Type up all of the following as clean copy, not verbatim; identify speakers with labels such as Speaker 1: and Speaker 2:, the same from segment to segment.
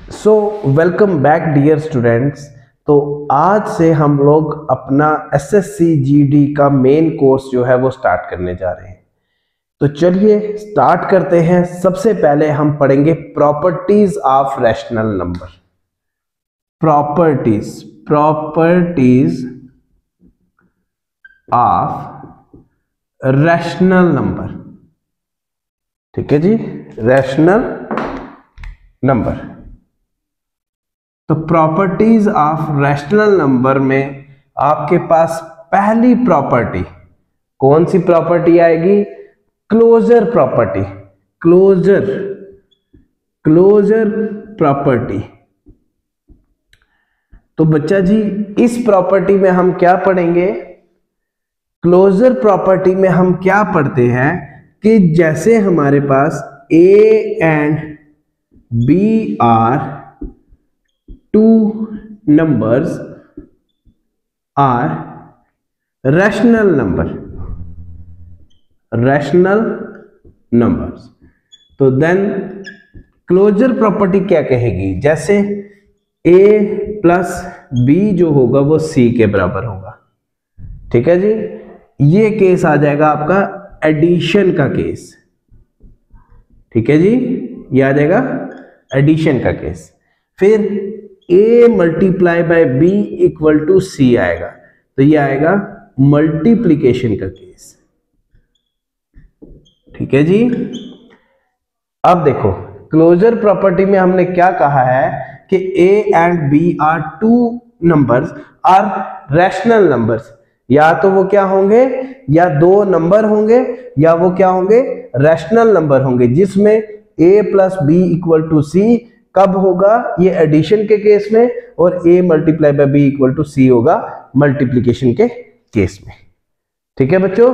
Speaker 1: सो welcome back dear students. तो आज से हम लोग अपना एसएससी जीडी का मेन कोर्स जो है वो स्टार्ट करने जा रहे हैं। तो चलिए स्टार्ट करते हैं। सबसे पहले हम पढ़ेंगे properties of rational number. Properties of rational number. ठीक है जी, रैशनल नंबर। तो प्रॉपर्टीज ऑफ रैशनल नंबर में आपके पास पहली प्रॉपर्टी कौन सी प्रॉपर्टी आएगी? Closure property. Closure property. तो बच्चा जी इस प्रॉपर्टी में हम क्या पढ़ेंगे? क्लोजर प्रॉपर्टी में हम क्या पढ़ते हैं कि जैसे हमारे पास A and B are two numbers are rational numbers, तो देन क्लोजर प्रॉपर्टी क्या कहेगी? जैसे a प्लस b जो होगा वो c के बराबर होगा। ठीक है जी, ये केस आ जाएगा आपका एडिशन का केस। ठीक है जी, ये आ जाएगा एडिशन का केस। फिर a multiply by b equal to c आएगा, तो ये आएगा मल्टीप्लीकेशन का केस। ठीक है जी। अब देखो क्लोजर प्रॉपर्टी में हमने क्या कहा है कि a and b are two numbers are rational numbers. या तो वो क्या होंगे, या दो नंबर होंगे, या वो क्या होंगे? रैशनल नंबर होंगे, जिसमें a plus b equal to c कब होगा? ये एडिशन के केस में, और a multiply by b equal to c होगा मल्टीप्लिकेशन के केस में। ठीक है बच्चों,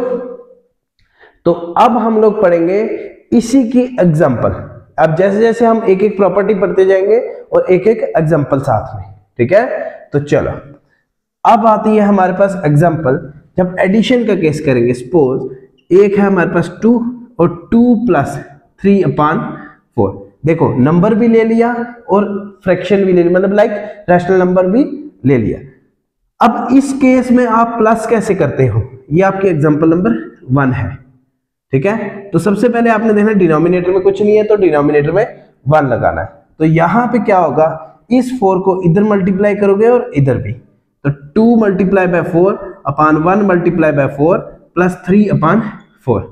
Speaker 1: तो अब हम लोग पढ़ेंगे इसी की एग्जांपल। अब जैसे जैसे हम एक एक प्रॉपर्टी पढ़ते जाएंगे और एक एक एग्जांपल साथ में। ठीक है, तो चलो अब आती है हमारे पास एग्जांपल। जब एडिशन का केस करेंगे, सपोज एक है हमारे पास 2 और 2 प्लस 3/4। देखो नंबर भी ले लिया और फ्रैक्शन भी ले लिया, मतलब लाइक रैशनल नंबर भी ले लिया। अब इस केस में आप प्लस कैसे करते हो? ये आपके एग्जांपल नंबर 1 है। ठीक है, तो सबसे पहले आपने देखना डिनोमिनेटर में कुछ नहीं है, तो डिनोमिनेटर में 1 लगाना है। तो यहां पे क्या होगा, इस 4 को इधर मल्टीप्लाई करोगे और इधर भी, तो 2 multiply by 4 upon 1 multiply by 4 plus 3/4।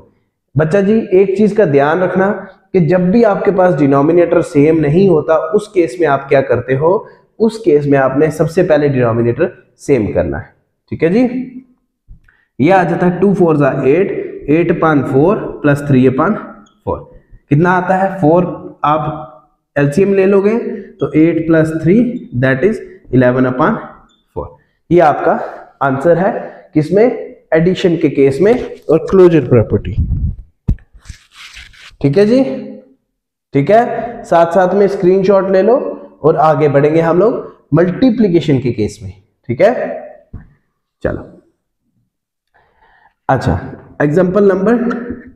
Speaker 1: बच्चा जी एक चीज का ध्यान रखना कि जब भी आपके पास डिनोमिनेटर सेम नहीं होता, उस केस में आप क्या करते हो? उस केस में आपने सबसे पहले डिनोमिनेटर सेम करना है। ठीक है जी, ये आ जाता है 2 4 8, 8/4 प्लस 3/4 कितना आता है? 4 आप एलसीएम ले लोगे तो 8 प्लस 3 दैट इज 11/4। ये आपका आंसर है किसमें? एडिशन के केस में और क्लोजर प्रॉपर्टी। ठीक है जी, ठीक है, साथ साथ में स्क्रीनशॉट ले लो और आगे बढ़ेंगे हम लोग मल्टीप्लिकेशन के केस में। ठीक है, चलो अच्छा एग्जांपल नंबर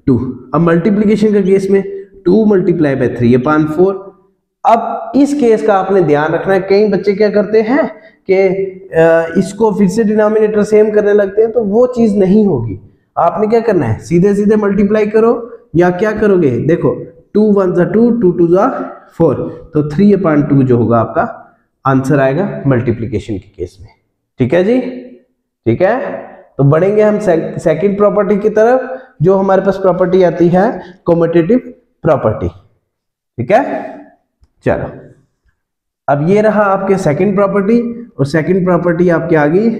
Speaker 1: 2। अब मल्टीप्लिकेशन का केस में 2 मल्टीप्लाई बाय 3/4। अब इस केस का आपने ध्यान रखना है, कई बच्चे क्या करते हैं कि इसको फिर से डिनोमिनेटर सेम करने लगते हैं, तो वो चीज नहीं होगी। आपने क्या करना है, सीधे सीधे मल्टीप्लाई करो, या क्या करोगे? देखो 2 1 2, 2 2 4, तो 3/2 जो होगा आपका आंसर आएगा मल्टीप्लिकेशन के केस में। ठीक है जी, ठीक है। तो बढ़ेंगे हम सेकंड प्रॉपर्टी की तरफ, जो हमारे पास प्रॉपर्टी आती है कम्यूटेटिव प्रॉपर्टी। ठीक है, चलो अब ये रहा आपके सेकंड प्रॉपर्टी, और सेकंड प्रॉपर्टी आपके आ गई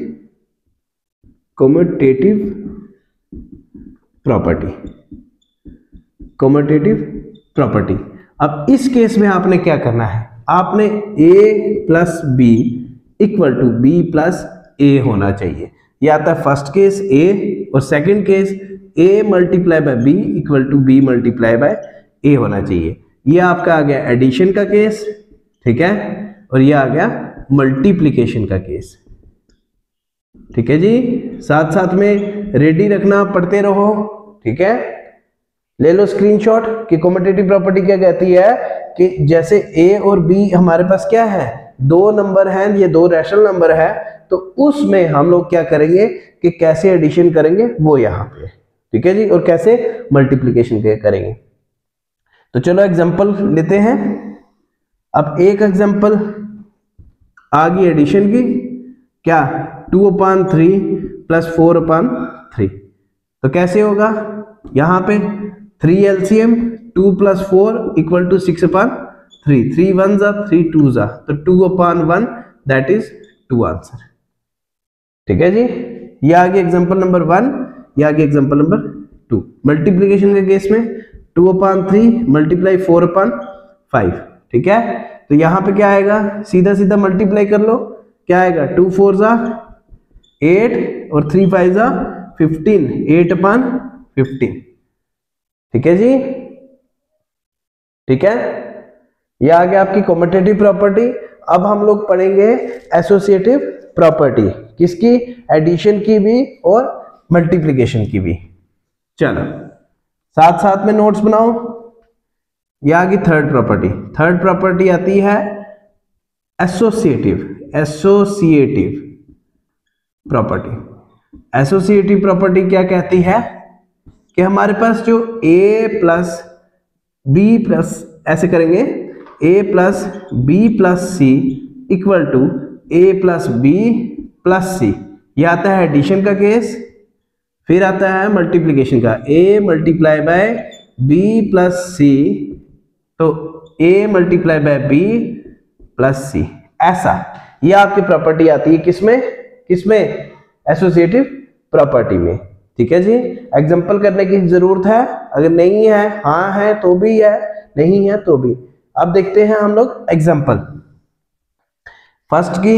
Speaker 1: कम्यूटेटिव प्रॉपर्टी। Commutative property. अब इस केस में आपने क्या करना है? आपने a plus B equal to B plus A होना चाहिए। यह आता है फर्स्ट केस a, और second case a multiply by b equal to b multiply by a होना चाहिए। यह आपका आ गया एडिशन का केस। ठीक है, और यह आ गया मल्टीप्लिकेशन का केस। ठीक है जी, साथ साथ में रेडी रखना, पढ़ते रहो। ठीक है, ले लो स्क्रीनशॉट कि कम्यूटेटिव प्रॉपर्टी क्या कहती है कि जैसे ए और बी हमारे पास क्या है, दो नंबर हैं, ये दो रैशनल नंबर है, तो उसमें हम लोग क्या करेंगे कि कैसे एडिशन करेंगे वो यहाँ पे, ठीक है जी, और कैसे मल्टीप्लिकेशन करेंगे। तो चलो एग्जांपल लेते हैं। अब एक एग्जांपल आ गई एडिशन की, क्या 2/3 प्लस 4/3। तो कैसे होगा, यहाँ पे 3 LCM 2 + 4 = 6/3, 3 1 जा 3 2 जा, तो 2/1 दैट इज 2 आंसर। ठीक है जी, ये आ गया एग्जांपल नंबर 1, ये आ गया एग्जांपल नंबर 2। मल्टीप्लिकेशन के केस में 2/3 × 4/5, ठीक है। तो यहाँ पे क्या आएगा, सीधा सीधा मल्टीप्लाई कर लो, क्या आएगा 2 4 जा 8 और 3 5 जा 15, 8/15। ठीक है जी, ठीक है। ये आ गया आपकी कॉम्यूटेटिव प्रॉपर्टी। अब हम लोग पढ़ेंगे एसोसिएटिव प्रॉपर्टी, किसकी, एडिशन की भी और मल्टीप्लिकेशन की भी। चलो साथ साथ में नोट्स बनाओ। ये आ गई थर्ड प्रॉपर्टी। थर्ड प्रॉपर्टी आती है एसोसिएटिव प्रॉपर्टी। एसोसिएटिव प्रॉपर्टी क्या कहती है कि हमारे पास जो a + b+, ऐसे करेंगे a + b+c = a + b+c, ये आता है एडिशन का केस। फिर आता है मल्टीप्लिकेशन का, a × b+c, तो a × b+c, ऐसा ये आपकी प्रॉपर्टी आती है किसमें, किसमें, एसोसिएटिव प्रॉपर्टी में। ठीक है जी, एग्जांपल करने की जरूरत है, अगर नहीं है, हाँ है तो भी है, नहीं है तो भी। अब देखते हैं हम लोग एग्जांपल। फर्स्ट की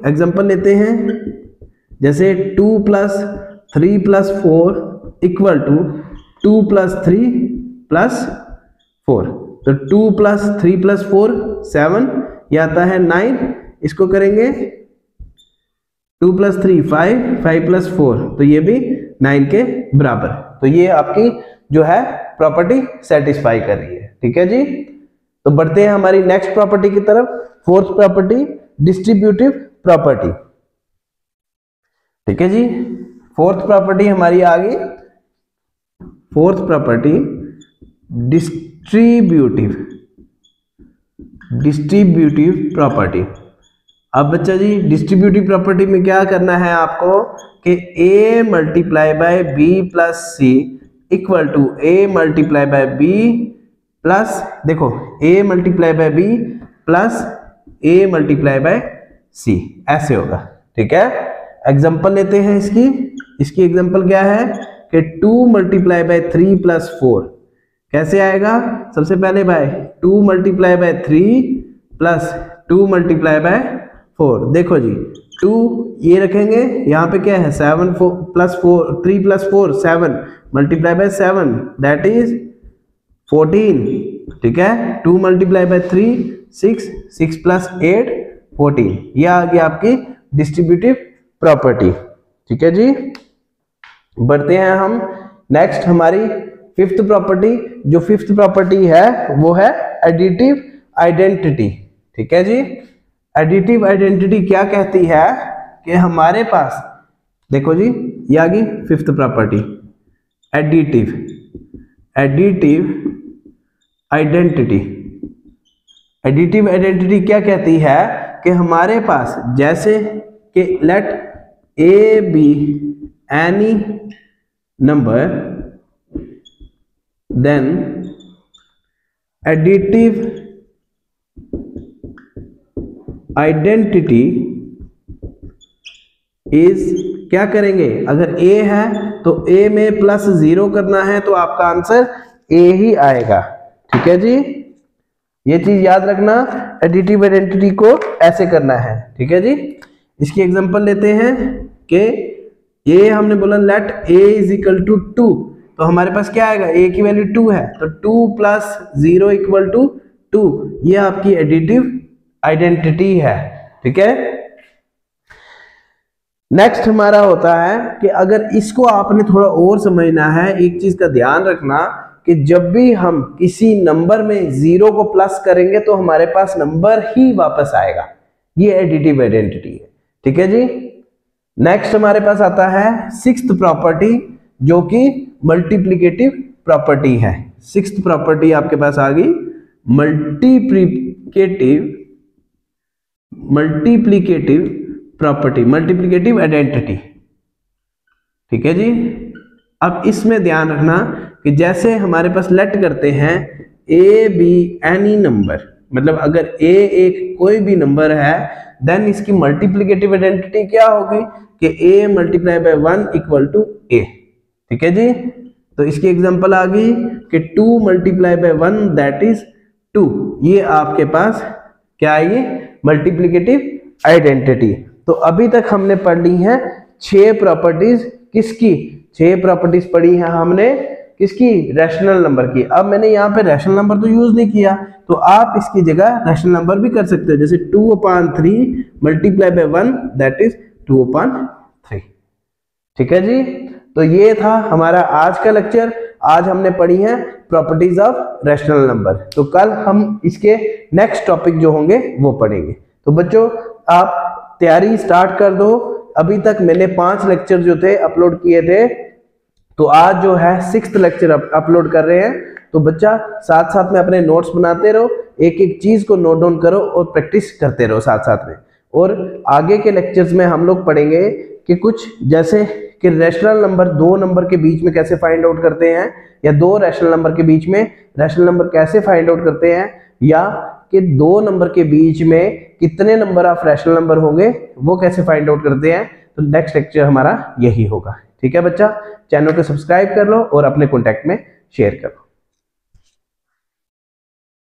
Speaker 1: एग्जांपल लेते हैं, जैसे 2 + 3 + 4 = 2 + 3 + 4, तो 2 + 3 + 4 7, ये आता है 9। इसको करेंगे 2 + 3 5, 5 + 4, तो ये भी 9 के बराबर। तो ये आपकी जो है प्रॉपर्टी सेटिस्फाई कर रही है। ठीक है जी, तो बढ़ते हैं हमारी नेक्स्ट प्रॉपर्टी की तरफ। Fourth property distributive property. ठीक है जी, फोर्थ प्रॉपर्टी हमारी आ गई, फोर्थ प्रॉपर्टी डिस्ट्रीब्यूटिव प्रॉपर्टी। अब बच्चा जी प्रोबेबिलिटी प्रॉपर्टी में क्या करना है आपको कि a multiply by b plus c equal to a multiply by b plus, देखो a multiply by b plus a multiply by c, ऐसे होगा। ठीक है, एग्जांपल लेते हैं इसकी एग्जांपल क्या है कि 2 मल्टीप्लाई बाय 3 प्लस 4 कैसे आएगा। सबसे पहले by 2 multiply by 3 plus 2 multiply by 4, देखो जी 2 ये रखेंगे, यहाँ पे क्या है 7 plus 4 3 plus 4 7 multiply by 7 that is 14। ठीक है, 2 मल्टीप्लाई बाय 3 6, 6 प्लस 8 14, ये आ गया आपकी डिस्ट्रीब्यूटिव प्रॉपर्टी। ठीक है जी, बढ़ते हैं हम नेक्स्ट हमारी फिफ्थ प्रॉपर्टी। जो फिफ्थ प्रॉपर्टी है वो है एडिटिव आइडेंटिटी। ठीक है जी, एडिटिव आइडेंटिटी क्या कहती है कि हमारे पास, देखो जी ये आ गई fifth property additive identity. Additive identity क्या कहती है कि हमारे पास जैसे कि let a be any number then additive identity is, क्या करेंगे, अगर a है तो a में प्लस 0 करना है तो आपका आंसर a ही आएगा। ठीक है जी, ये चीज याद रखना, एडिटिव आइडेंटिटी को ऐसे करना है। ठीक है जी, इसकी एग्जांपल लेते हैं कि ये हमने बोला let a is equal to 2, तो हमारे पास क्या आएगा, a की वैल्यू 2 है तो 2 प्लस 0 इक्वल टू 2, ये आपकी एडिटिव आइडेंटिटी है। ठीक है, नेक्स्ट हमारा होता है कि अगर इसको आपने थोड़ा और समझना है, एक चीज का ध्यान रखना कि जब भी हम किसी नंबर में 0 को प्लस करेंगे तो हमारे पास नंबर ही वापस आएगा। ये एडिटिव आइडेंटिटी है, ठीक है जी। नेक्स्ट हमारे पास आता है सिक्स्थ प्रॉपर्टी, जो कि मल्टीप्लिकेटिव प्रॉपर्टी है। सिक्स्थ प्रॉपर्टी आपके पास आ गई मल्टीप्लिकेटिव प्रॉपर्टी, मल्टीप्लिकेटिव आइडेंटिटी, ठीक है जी। अब इसमें ध्यान रखना कि जैसे हमारे पास लेट करते हैं ए बी एनी नंबर, मतलब अगर ए एक कोई भी नंबर है, देन इसकी मल्टीप्लिकेटिव आइडेंटिटी क्या होगी कि A multiply by 1 equal to ए, ठीक है जी। तो इसकी एग्जांपल आ गई कि 2 मल्टीप्लाई बाय 1 दैट इज 2। ये आपके पास क्या है, ये मल्टीप्लिकेटिव आइडेंटिटी। तो अभी तक हमने पढ़ ली है 6 प्रॉपर्टीज, किसकी 6 प्रॉपर्टीज पढ़ी है हमने, किसकी, रैशनल नंबर की। अब मैंने यहाँ पे रैशनल नंबर तो यूज नहीं किया, तो आप इसकी जगह रैशनल नंबर भी कर सकते हो, जैसे 2/3 मल्टीप्लाई बाय 1 दैट इज 2/3, ठीक है जी। तो ये था हमारा आज का लेक्चर। आज हमने पढ़ी है प्रॉपर्टीज ऑफ रैशनल नंबर। तो कल हम इसके नेक्स्ट टॉपिक जो होंगे वो पढ़ेंगे। तो बच्चों आप तैयारी स्टार्ट कर दो। अभी तक मैंने 5 लेक्चर जो थे अपलोड किए थे, तो आज जो है 6th लेक्चर अपलोड कर रहे हैं। तो बच्चा साथ साथ में अपने नोट्स बनाते रहो, एक एक चीज को नोट डाउन करो और प्रैक्टिस करते रहो साथ साथ में। और आगे के लेक्चर्स में हम लोग पढ़ेंगे कि कुछ जैसे कि रैशनल नंबर 2 नंबर के बीच में कैसे फाइंड आउट करते हैं, या 2 रैशनल नंबर के बीच में रैशनल नंबर कैसे फाइंड आउट करते हैं, या कि 2 नंबर के बीच में कितने नंबर ऑफ रैशनल नंबर होंगे वो कैसे फाइंड आउट करते हैं। तो नेक्स्ट लेक्चर हमारा यही होगा, ठीक है बच्चा। चैनल को सब्सक्राइब कर लो और अपने कॉन्टैक्ट में शेयर करो।